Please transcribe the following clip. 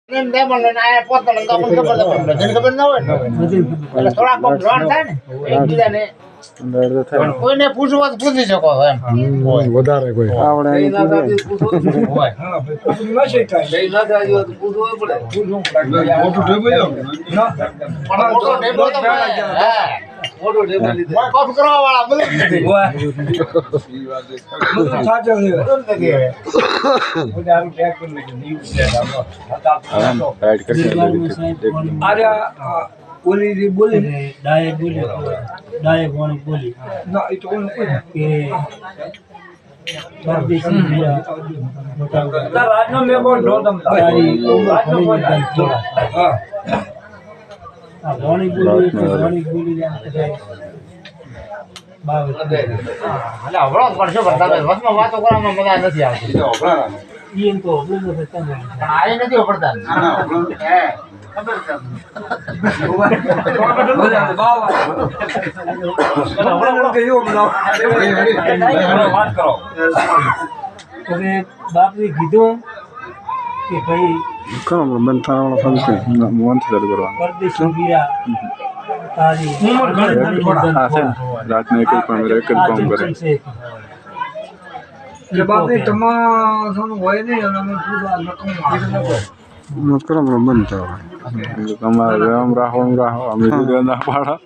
ને મને આ પોતાને તો મને ખબર પડે જેને ખબર ના હોય એટલે થોડા કોમ લોન થાય ને એકબીજાને કોઈને પૂછવા તો પૂછી શકો એમ વધારે કોઈ આવડે હોય હા પૂછવું ન શકાય ના જાય તો પૂછવું પડે મોટો ટેબલ મોટો ટેબલ તો હા મોટો ટેબલ લીધે કોફ કરવા વાળા બધું બધું સાચો છે બધું નથી હવે ઓજારું ટેક કરી લીધું ન્યૂઝ છે અરે બોલી બોલી ડાયે બોલી વાણી બોલી ના એ તો કોઈ કે રાજનો મેમોર નો તમ તારી રાજનો હા વાણી બોલી બાવ એટલે હવળો પડશે કરતા વસમાં વાતો કરવામાં મજા નથી આવતી ઈન તો બોલો છે તમે પણ આ નથી પડતા હે ખબર છે વાત કરો હવે બાપે કીધું કે ભાઈ કોણ બંધારણ ફંક્શન મોહન ચાલુ કરવાનું પરદેશી ગીરા તારી ઉંમર ઘણી હા છે રાતને એક પણ એક જ કામ કરે કે બાપે તમારું હોય નહીં અને અમે પૂરા નકમ મત કરો બંધ તમારે રામ રાહો અમે ના પાડા